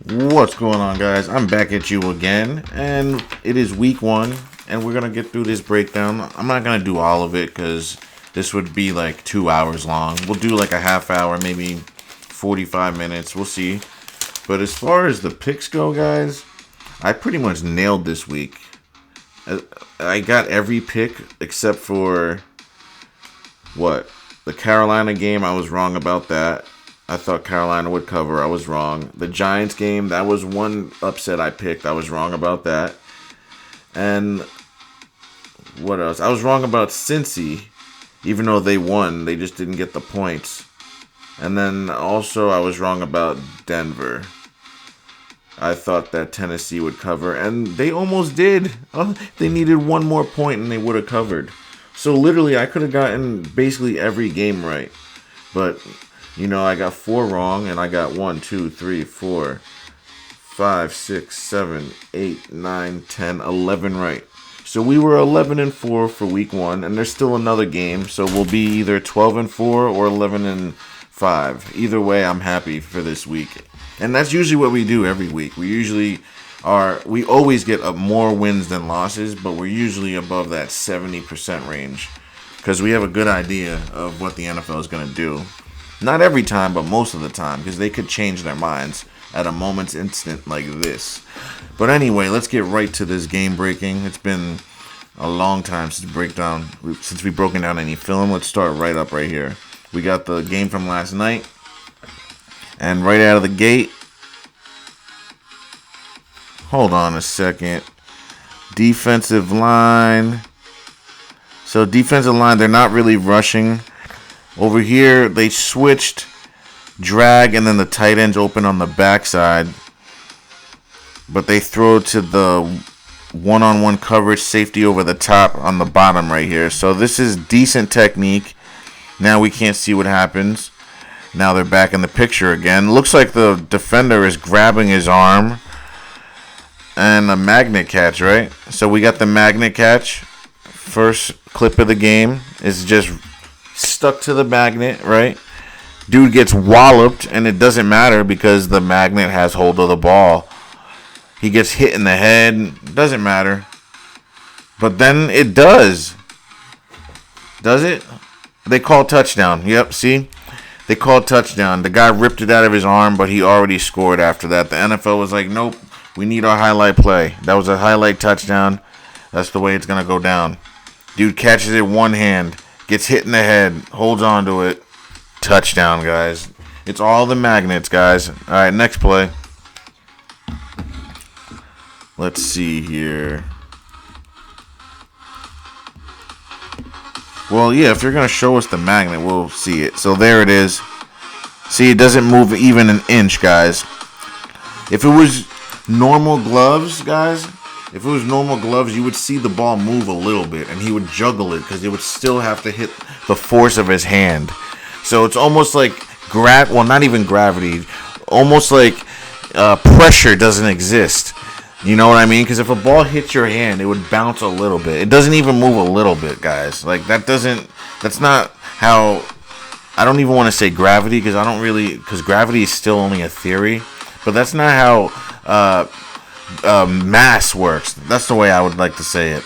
What's going on, guys? I'm back at you again, and it is week 1, and we're gonna get through this breakdown. I'm not gonna do all of it because this would be like 2 hours long. We'll do like a half hour, maybe 45 minutes. We'll see. But as far as the picks go, guys, I pretty much nailed this week. I got every pick except for the Carolina game. I was wrong about that. I thought Carolina would cover. I was wrong. The Giants game, that was one upset I picked. I was wrong about that. And what else? I was wrong about Cincy. Even though they won, they just didn't get the points. And then also I was wrong about Denver. I thought that Tennessee would cover, and they almost did. They needed one more point and they would have covered. So literally I could have gotten basically every game right. But I got 4 wrong, and I got 1, 2, 3, 4, 5, 6, 7, 8, 9, 10, 11 right. So we were 11-4 for week 1, and there's still another game, so we'll be either 12-4 or 11-5. Either way, I'm happy for this week. And that's usually what we do every week. We always get more wins than losses, but we're usually above that 70% range because we have a good idea of what the NFL is going to do. Not every time, but most of the time, because they could change their minds at a moment's instant like this. But anyway, let's get right to this game breaking. It's been a long time since we've broken down any film. Let's start right up right here. We got the game from last night, and right out of the gate, hold on a second. Defensive line. So defensive line, they're not really rushing. Over here, they switched drag, and then the tight ends open on the backside. But they throw to the one-on-one coverage safety over the top on the bottom right here. So this is decent technique. Now we can't see what happens. Now they're back in the picture again. Looks like the defender is grabbing his arm. And a magnet catch, right? So we got the magnet catch. First clip of the game is just stuck to the magnet, right? Dude gets walloped, and it doesn't matter because the magnet has hold of the ball. He gets hit in the head. Doesn't matter. But then it does. Does it? They call touchdown. Yep, see? They called touchdown. The guy ripped it out of his arm, but he already scored after that. The NFL was like, nope, we need our highlight play. That was a highlight touchdown. That's the way it's going to go down. Dude catches it one hand. Gets hit in the head, holds on to it. Touchdown, guys. It's all the magnets, guys. All right, next play. Let's see here. Well, yeah, if you're going to show us the magnet, we'll see it. So there it is. See, it doesn't move even an inch, guys. If it was normal gloves, guys, you would see the ball move a little bit, and he would juggle it because it would still have to hit the force of his hand. So it's almost like not even gravity, almost like pressure doesn't exist. You know what I mean? Because if a ball hits your hand, it would bounce a little bit. It doesn't even move a little bit, guys. That's not how. I don't even want to say gravity because gravity is still only a theory. But that's not how mass works. That's the way I would like to say it.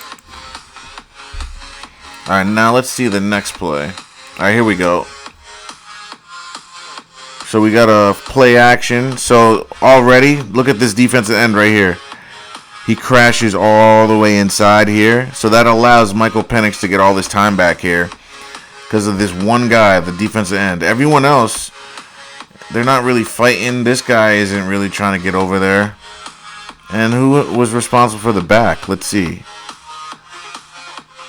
Alright, now let's see the next play. Alright, here we go. So we got a play action. So already, look at this defensive end right here. He crashes all the way inside here. So that allows Michael Penix to get all this time back here. Because of this one guy, the defensive end. Everyone else, they're not really fighting. This guy isn't really trying to get over there. And who was responsible for the back? Let's see.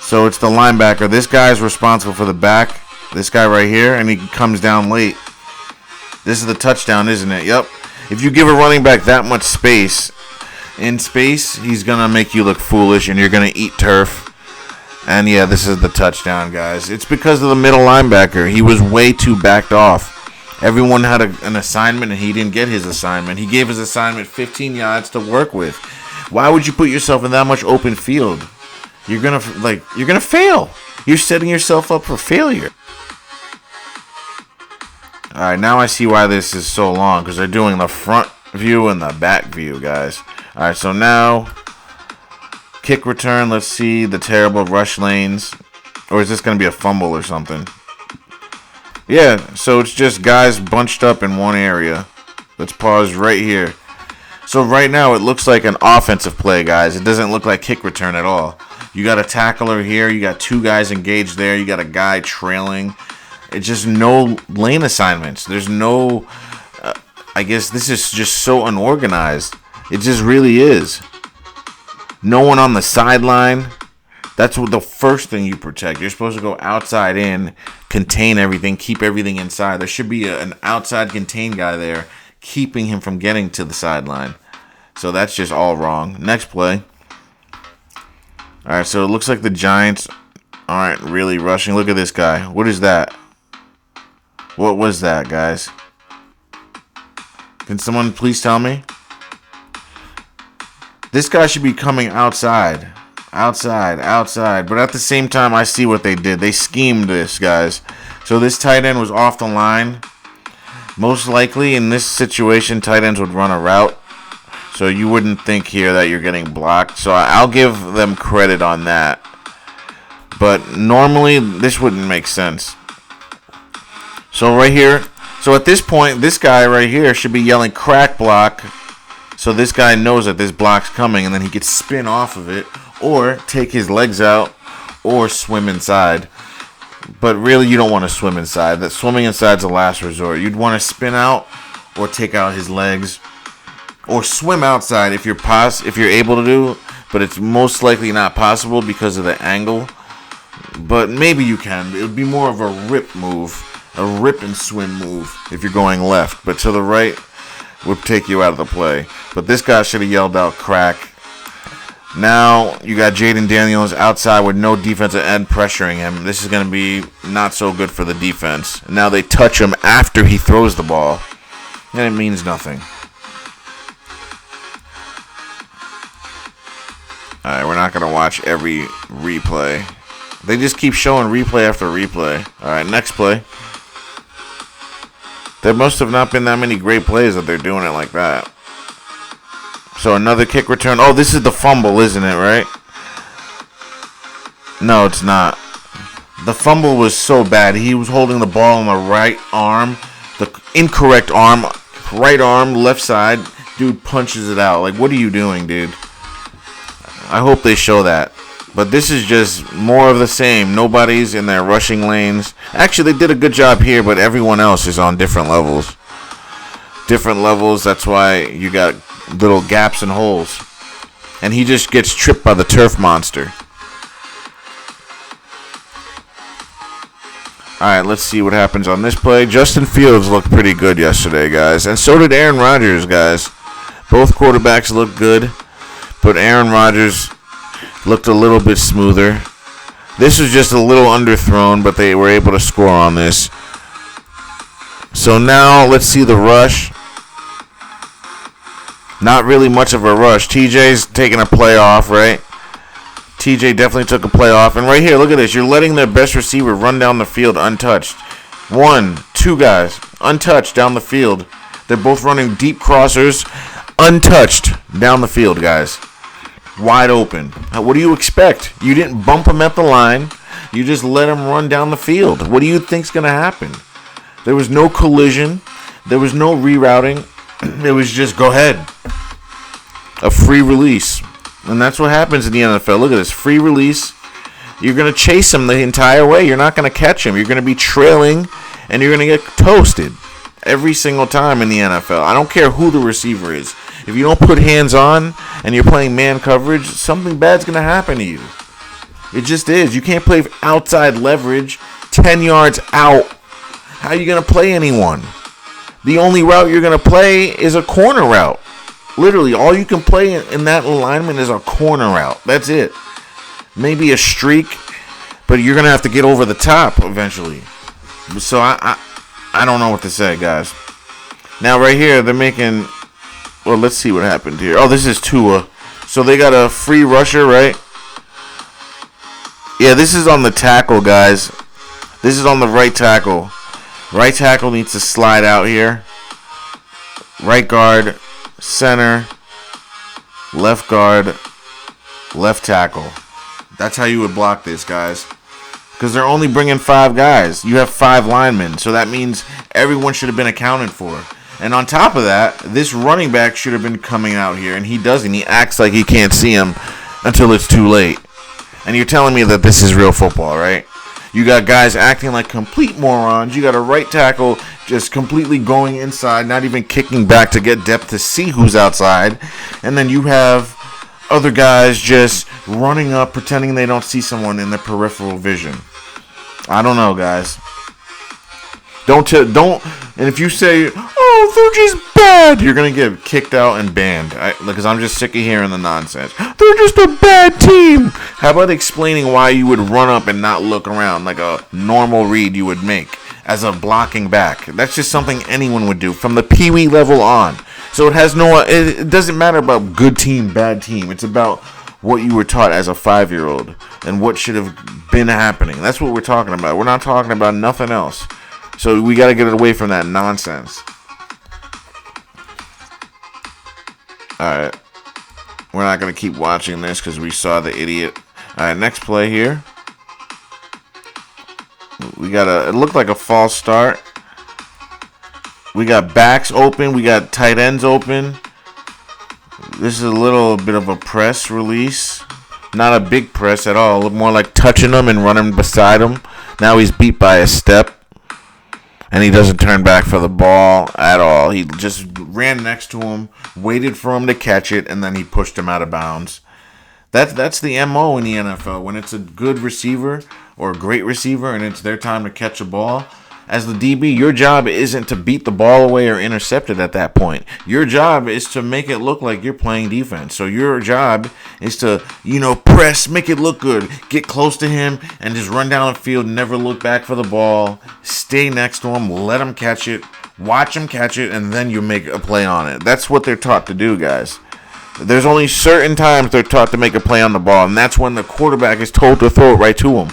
So it's the linebacker. This guy is responsible for the back. This guy right here. And he comes down late. This is the touchdown, isn't it? Yep. If you give a running back that much space, he's going to make you look foolish. And you're going to eat turf. And yeah, this is the touchdown, guys. It's because of the middle linebacker. He was way too backed off. Everyone had an assignment, and he didn't get his assignment. He gave his assignment 15 yards to work with. Why would you put yourself in that much open field? You're gonna fail. You're setting yourself up for failure. All right, now I see why this is so long, because they're doing the front view and the back view, guys. All right, so now kick return. Let's see the terrible rush lanes. Or is this going to be a fumble or something? Yeah, so it's just guys bunched up in one area. Let's pause right here. So right now it looks like an offensive play, guys. It doesn't look like kick return at all. You got a tackler here. You got two guys engaged there. You got a guy trailing. It's just no lane assignments. There's no... I guess this is just so unorganized. It just really is. No one on the sideline. That's what the first thing you protect. You're supposed to go outside in, contain everything, keep everything inside. There should be an outside contain guy there, keeping him from getting to the sideline. So that's just all wrong. Next play. All right, so it looks like the Giants aren't really rushing. Look at this guy. What is that? What was that, guys? Can someone please tell me? This guy should be coming outside. Outside. But at the same time, I see what they did. They schemed this, guys. So this tight end was off the line. Most likely, in this situation, tight ends would run a route. So you wouldn't think here that you're getting blocked. So I'll give them credit on that. But normally, this wouldn't make sense. So right here. So at this point, this guy right here should be yelling crack block. So this guy knows that this block's coming, and then he could spin off of it, or take his legs out, or swim inside. But really, you don't want to swim inside. That swimming inside's the last resort. You'd want to spin out, or take out his legs, or swim outside if you're able to do. But it's most likely not possible because of the angle. But maybe you can. It would be more of a rip move, a rip and swim move if you're going left. But to the right would take you out of the play. But this guy should have yelled out crack. Now you got Jaden Daniels outside with no defensive end pressuring him. This is going to be not so good for the defense. Now they touch him after he throws the ball, and it means nothing. All right, we're not going to watch every replay. They just keep showing replay after replay. All right, next play. There must have not been that many great plays that they're doing it like that. So another kick return. Oh, this is the fumble, isn't it, right? No, it's not. The fumble was so bad. He was holding the ball on the right arm. The incorrect arm. Right arm, left side. Dude punches it out. Like, what are you doing, dude? I hope they show that. But this is just more of the same. Nobody's in their rushing lanes. Actually, they did a good job here, but everyone else is on different levels. That's why you got little gaps and holes. And he just gets tripped by the turf monster. Alright, let's see what happens on this play. Justin Fields looked pretty good yesterday, guys. And so did Aaron Rodgers, guys. Both quarterbacks looked good. But Aaron Rodgers looked a little bit smoother. This was just a little underthrown, but they were able to score on this. So now let's see the rush. Not really much of a rush. TJ's taking a play off, right? TJ definitely took a play off. And right here, look at this. You're letting their best receiver run down the field untouched. 1, 2 guys, untouched down the field. They're both running deep crossers, untouched down the field, guys. Wide open. What do you expect? You didn't bump him at the line. You just let him run down the field. What do you think's going to happen? There was no collision. There was no rerouting. It was just go ahead. A free release. And that's what happens in the NFL. Look at this. Free release. You're going to chase him the entire way. You're not going to catch him. You're going to be trailing, and you're going to get toasted every single time in the NFL. I don't care who the receiver is. If you don't put hands on and you're playing man coverage, something bad's going to happen to you. It just is. You can't play outside leverage 10 yards out. How are you going to play anyone? The only route you're going to play is a corner route. Literally, all you can play in that alignment is a corner route. That's it. Maybe a streak, but you're going to have to get over the top eventually. So I don't know what to say, guys. Now, right here, they're making... Well, let's see what happened here. Oh, this is Tua. So they got a free rusher, right? Yeah, this is on the tackle, guys. This is on the right tackle. Right tackle needs to slide out here. Right guard center, left guard, left tackle. That's how you would block this, guys. Because they're only bringing 5 guys. You have 5 linemen. So that means everyone should have been accounted for. And on top of that, this running back should have been coming out here. And he doesn't. He acts like he can't see him until it's too late. And you're telling me that this is real football, right? You got guys acting like complete morons. You got a right tackle just completely going inside, not even kicking back to get depth to see who's outside. And then you have other guys just running up, pretending they don't see someone in their peripheral vision. I don't know, guys. Don't. And if you say, "Oh, they're just bad," you're gonna get kicked out and banned. Because I'm just sick of hearing the nonsense. They're just a bad team. How about explaining why you would run up and not look around like a normal read you would make as a blocking back? That's just something anyone would do from the peewee level on. So it doesn't matter about good team, bad team. It's about what you were taught as a 5-year-old and what should have been happening. That's what we're talking about. We're not talking about nothing else. So we got to get away from that nonsense. Alright. We're not going to keep watching this because we saw the idiot. Alright, next play here. It looked like a false start. We got backs open. We got tight ends open. This is a little bit of a press release. Not a big press at all. Look more like touching him and running beside him. Now he's beat by a step. And he doesn't turn back for the ball at all. He just ran next to him, waited for him to catch it, and then he pushed him out of bounds. That's the MO in the NFL. When it's a good receiver or a great receiver and it's their time to catch a ball, as the DB, your job isn't to beat the ball away or intercept it at that point. Your job is to make it look like you're playing defense. So your job is to, press, make it look good, get close to him, and just run down the field, never look back for the ball, stay next to him, let him catch it, watch him catch it, and then you make a play on it. That's what they're taught to do, guys. There's only certain times they're taught to make a play on the ball, and that's when the quarterback is told to throw it right to him.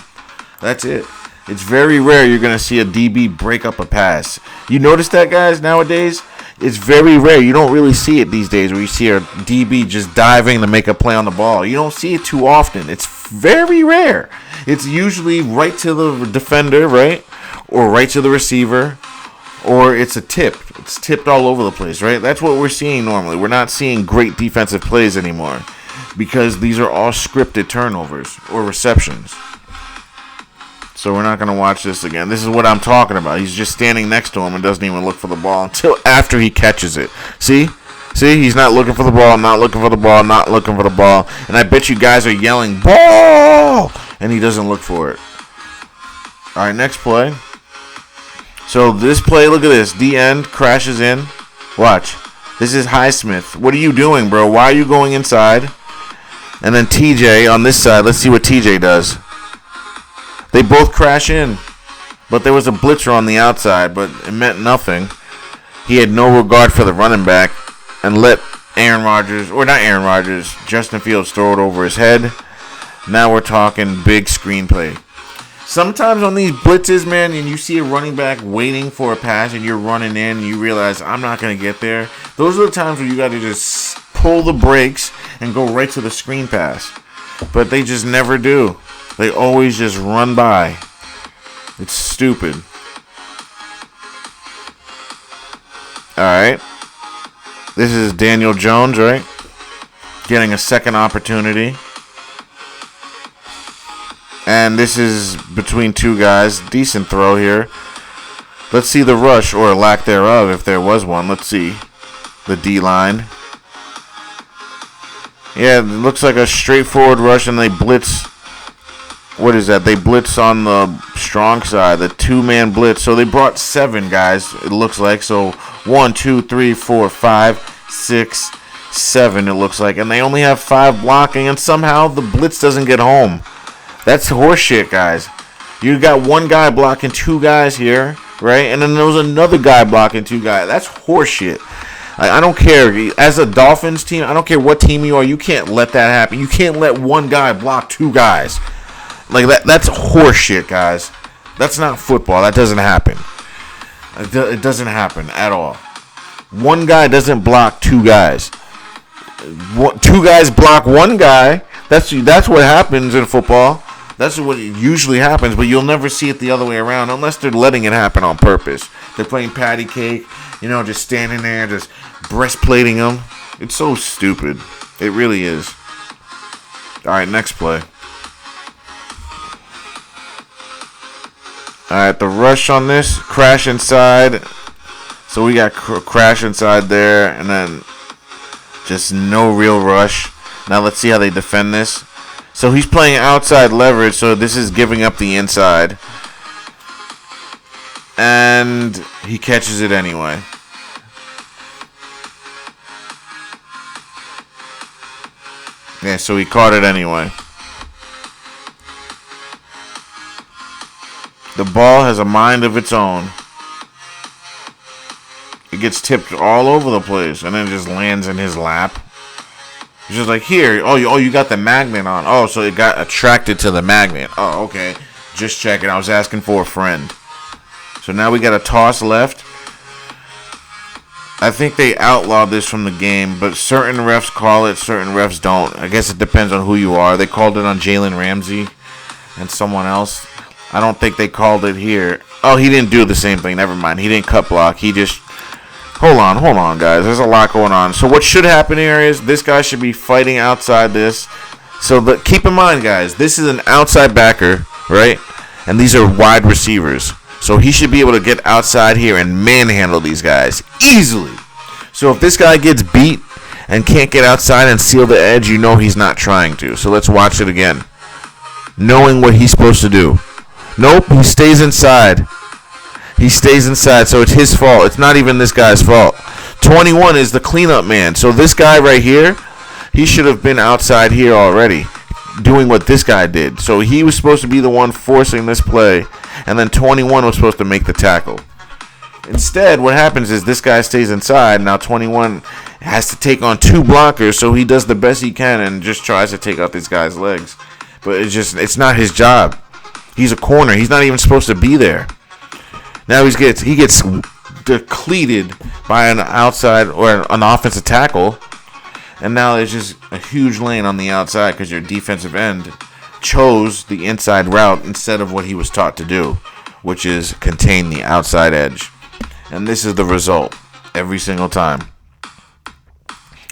That's it. It's very rare you're going to see a DB break up a pass. You notice that, guys, nowadays? It's very rare. You don't really see it these days where you see a DB just diving to make a play on the ball. You don't see it too often. It's very rare. It's usually right to the defender, right? Or right to the receiver. Or it's a tip. It's tipped all over the place, right? That's what we're seeing normally. We're not seeing great defensive plays anymore because these are all scripted turnovers or receptions. So we're not going to watch this again. This is what I'm talking about. He's just standing next to him and doesn't even look for the ball until after he catches it. See? He's not looking for the ball, not looking for the ball, not looking for the ball. And I bet you guys are yelling, "Ball!" And he doesn't look for it. All right, next play. So this play, look at this. The end crashes in. Watch. This is Highsmith. What are you doing, bro? Why are you going inside? And then TJ on this side. Let's see what TJ does. They both crash in, but there was a blitzer on the outside, but it meant nothing. He had no regard for the running back and let Justin Fields throw it over his head. Now we're talking big screenplay. Sometimes on these blitzes, man, and you see a running back waiting for a pass and you're running in and you realize, I'm not going to get there. Those are the times where you got to just pull the brakes and go right to the screen pass. But they just never do. They always just run by. It's stupid. Alright. This is Daniel Jones, right? Getting a second opportunity. And this is between two guys. Decent throw here. Let's see the rush, or lack thereof, if there was one. Let's see. The D-line. Yeah, it looks like a straightforward rush, and they blitz. What is that? They blitz on the strong side, the two-man blitz. So they brought 7 guys, it looks like. So 1, 2, 3, 4, 5, 6, 7, it looks like. And they only have 5 blocking, and somehow the blitz doesn't get home. That's horseshit, guys. You got one guy blocking 2 guys here, right? And then there was another guy blocking 2 guys. That's horseshit. I don't care. As a Dolphins team, I don't care what team you are, you can't let that happen. You can't let one guy block 2 guys. Like that's horseshit, guys. That's not football. That doesn't happen. It doesn't happen at all. One guy doesn't block two guys. Two guys block one guy. That's what happens in football. That's what usually happens, but you'll never see it the other way around unless they're letting it happen on purpose. They're playing patty cake, just standing there, just breastplating them. It's so stupid. It really is. All right, next play. All right, the rush on this, crash inside. So we got crash inside there, and then just no real rush. Now let's see how they defend this. So he's playing outside leverage, so this is giving up the inside. And he catches it anyway. Yeah, so he caught it anyway. The ball has a mind of its own. It gets tipped all over the place, and then it just lands in his lap. It's just like, here, you got the magnet on. Oh, so it got attracted to the magnet. Oh, okay. Just checking. I was asking for a friend. So now we got a toss left. I think they outlawed this from the game, but certain refs call it, certain refs don't. I guess it depends on who you are. They called it on Jalen Ramsey and someone else. I don't think they called it here. Oh, he didn't do the same thing. Never mind. He didn't cut block. He just... Hold on, guys. There's a lot going on. So what should happen here is this guy should be fighting outside this. So keep in mind, guys, this is an outside backer, right? And these are wide receivers. So he should be able to get outside here and manhandle these guys easily. So if this guy gets beat and can't get outside and seal the edge, he's not trying to. So let's watch it again. Knowing what he's supposed to do. Nope, he stays inside. He stays inside, so it's his fault. It's not even this guy's fault. 21 is the cleanup man. So this guy right here, he should have been outside here already, doing what this guy did. So he was supposed to be the one forcing this play, and then 21 was supposed to make the tackle. Instead, what happens is this guy stays inside. Now 21 has to take on two blockers, so he does the best he can and just tries to take out this guy's legs. But it's not his job. He's a corner. He's not even supposed to be there. Now he gets depleted by an outside or an offensive tackle, and now there's just a huge lane on the outside because your defensive end chose the inside route instead of what he was taught to do, which is contain the outside edge. And this is the result every single time.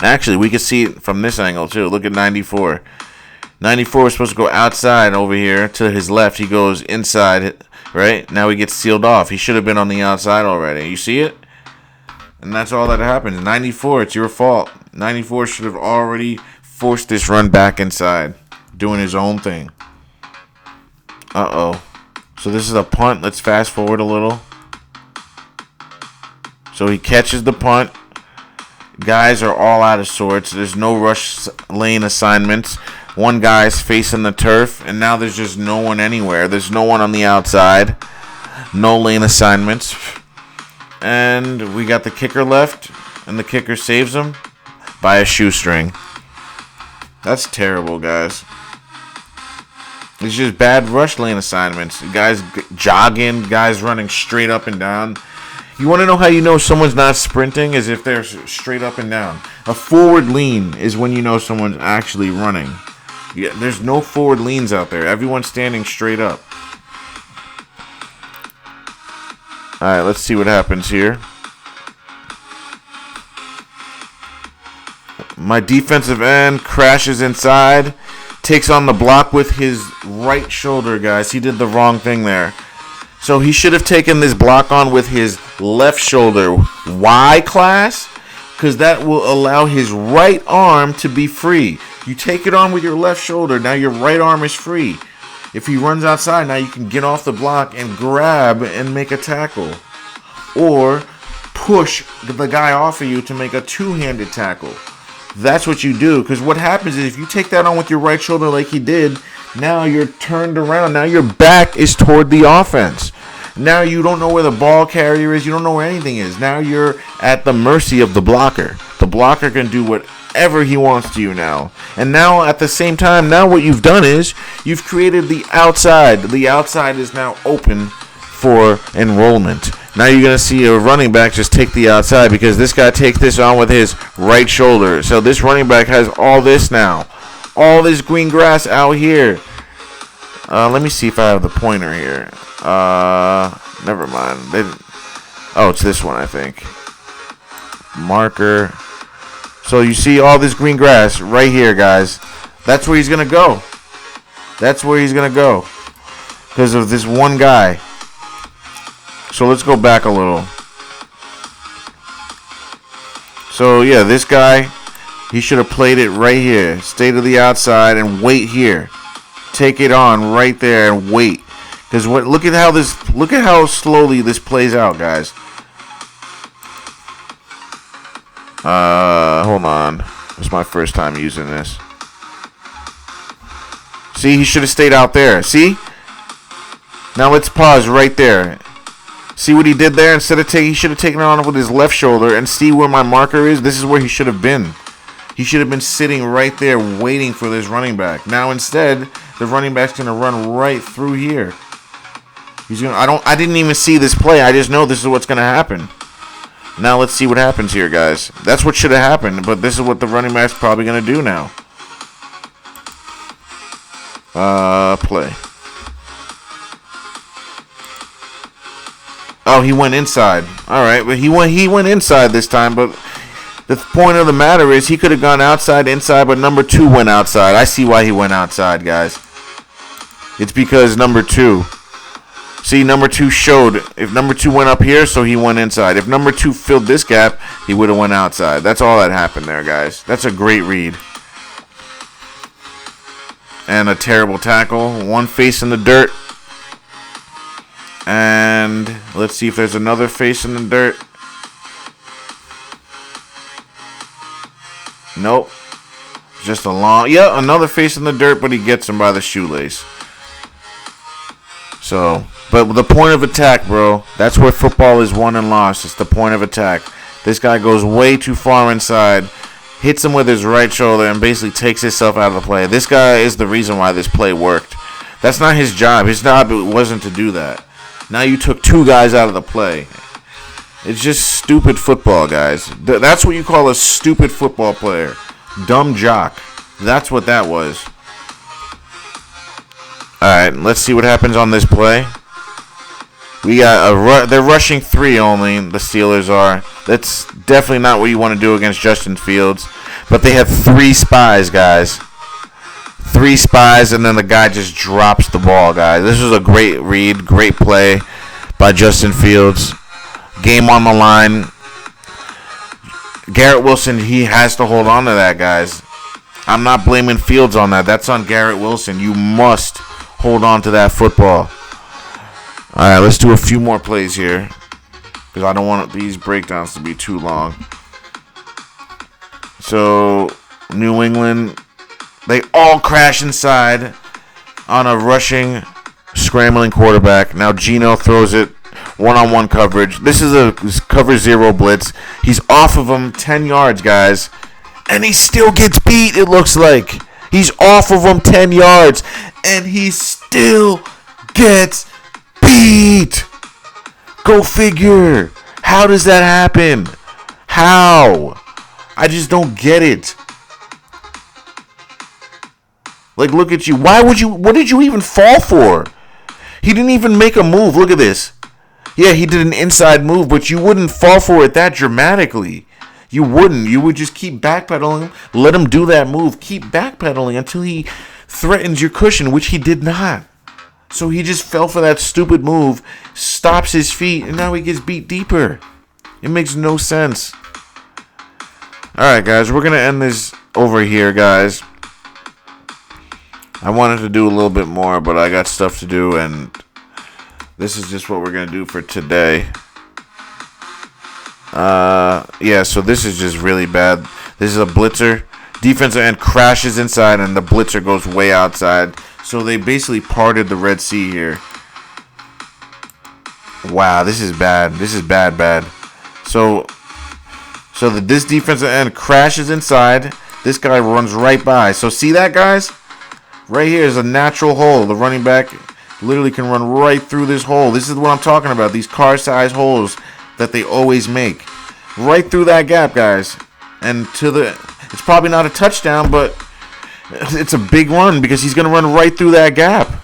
Actually, we can see it from this angle too. Look at 94. 94 is supposed to go outside over here to his left. He goes inside. Right? Now he gets sealed off. He should have been on the outside already. You see it? And that's all that happens. 94, it's your fault. 94 should have already forced this run back inside, doing his own thing. Uh-oh. So this is a punt. Let's fast forward a little. So he catches the punt. Guys are all out of sorts. There's no rush lane assignments. One guy's facing the turf, and now there's just no one anywhere. There's no one on the outside. No lane assignments. And we got the kicker left, and the kicker saves him by a shoestring. That's terrible, guys. It's just bad rush lane assignments. Guys jogging, guys running straight up and down. You want to know how you know someone's not sprinting? Is if they're straight up and down. A forward lean is when you know someone's actually running. Yeah, there's no forward leans out there. Everyone's standing straight up. All right, let's see what happens here. My defensive end crashes inside, takes on the block with his right shoulder, guys. He did the wrong thing there. So he should have taken this block on with his left shoulder. Why, class? Because that will allow his right arm to be free. You take it on with your left shoulder, now your right arm is free. If he runs outside, now you can get off the block and grab and make a tackle. Or push the guy off of you to make a two-handed tackle. That's what you do. Because what happens is if you take that on with your right shoulder like he did, now you're turned around. Now your back is toward the offense. Now you don't know where the ball carrier is. You don't know where anything is. Now you're at the mercy of the blocker. The blocker can do whatever he wants to you now. And now at the same time, now what you've done is you've created the outside. The outside is now open for enrollment. Now you're going to see a running back just take the outside because this guy takes this on with his right shoulder. So this running back has all this now. All this green grass out here. Let me see if I have the pointer here. Never mind. Oh, it's this one, I think. Marker. So you see all this green grass right here, guys. That's where he's going to go. That's where he's going to go. Because of this one guy. So let's go back a little. So, yeah, this guy, he should have played it right here. Stay to the outside and wait here. Take it on right there and wait. Because look at how slowly this plays out, guys. Hold on. It's my first time using this. See, he should have stayed out there. See? Now let's pause right there. See what he did there? Instead of he should have taken it on with his left shoulder, and see where my marker is? This is where he should have been. He should have been sitting right there waiting for this running back. Now instead, the running back's going to run right through here. I didn't even see this play. I just know this is what's going to happen. Now let's see what happens here, guys. That's what should have happened, but this is what the running back's probably going to do now. Play. Oh, he went inside. All right, but he went inside this time, but the point of the matter is he could have gone outside, inside, but number 2 went outside. I see why he went outside, guys. It's because number 2. See, number 2 showed. If number 2 went up here, so he went inside. If number 2 filled this gap, he would have went outside. That's all that happened there, guys. That's a great read. And a terrible tackle. One face in the dirt. And let's see if there's another face in the dirt. Nope. Just a long... Yeah, another face in the dirt, but he gets him by the shoelace. So... But the point of attack, bro, that's where football is won and lost. It's the point of attack. This guy goes way too far inside, hits him with his right shoulder, and basically takes himself out of the play. This guy is the reason why this play worked. That's not his job. His job wasn't to do that. Now you took 2 guys out of the play. It's just stupid football, guys. That's what you call a stupid football player. Dumb jock. That's what that was. All right, let's see what happens on this play. We got they're rushing 3 only. The Steelers are. That's definitely not what you want to do against Justin Fields. But they have 3 spies, guys. 3 spies, and then the guy just drops the ball, guys. This was a great read, great play by Justin Fields. Game on the line. Garrett Wilson, he has to hold on to that, guys. I'm not blaming Fields on that. That's on Garrett Wilson. You must hold on to that football. All right, let's do a few more plays here because I don't want these breakdowns to be too long. So, New England, they all crash inside on a rushing, scrambling quarterback. Now Geno throws it one-on-one coverage. This is a cover 0 blitz. He's off of him 10 yards, guys, and he still gets beat, it looks like. He's off of him 10 yards, and he still gets beat. Go figure. How does that happen? How? I just don't get it. Like, look at you. What did you even fall for? He didn't even make a move. Look at this. Yeah, he did an inside move, but you wouldn't fall for it that dramatically. You wouldn't. You would just keep backpedaling. Let him do that move. Keep backpedaling until he threatens your cushion, which he did not. So he just fell for that stupid move, stops his feet, and now he gets beat deeper. It makes no sense. Alright, guys, we're going to end this over here, guys. I wanted to do a little bit more, but I got stuff to do, and this is just what we're going to do for today. Yeah, so this is just really bad. This is a blitzer. Defensive end crashes inside, and the blitzer goes way outside. So they basically parted the Red Sea here. Wow, this is bad. This is bad. So this defensive end crashes inside. This guy runs right by. So see that, guys? Right here is a natural hole. The running back literally can run right through this hole. This is what I'm talking about. These car-sized holes that they always make. Right through that gap, guys. And it's probably not a touchdown, but it's a big run because he's going to run right through that gap.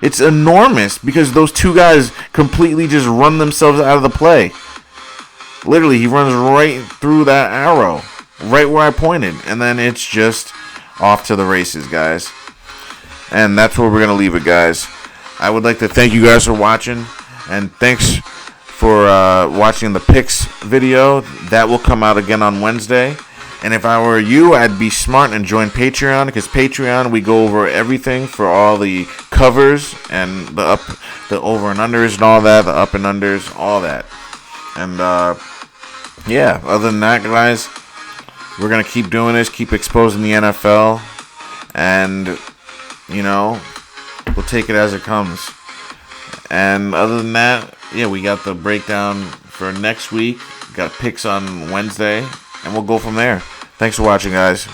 It's enormous because those two guys completely just run themselves out of the play. Literally, he runs right through that arrow, right where I pointed. And then it's just off to the races, guys. And that's where we're going to leave it, guys. I would like to thank you guys for watching. And thanks for watching the picks video. That will come out again on Wednesday. And if I were you, I'd be smart and join Patreon, because Patreon, we go over everything for all the covers and the over and unders and all that, the up and unders, all that. And yeah, other than that, guys, we're going to keep doing this, keep exposing the NFL, and, you know, we'll take it as it comes. And other than that, yeah, we got the breakdown for next week. Got picks on Wednesday, and we'll go from there. Thanks for watching, guys.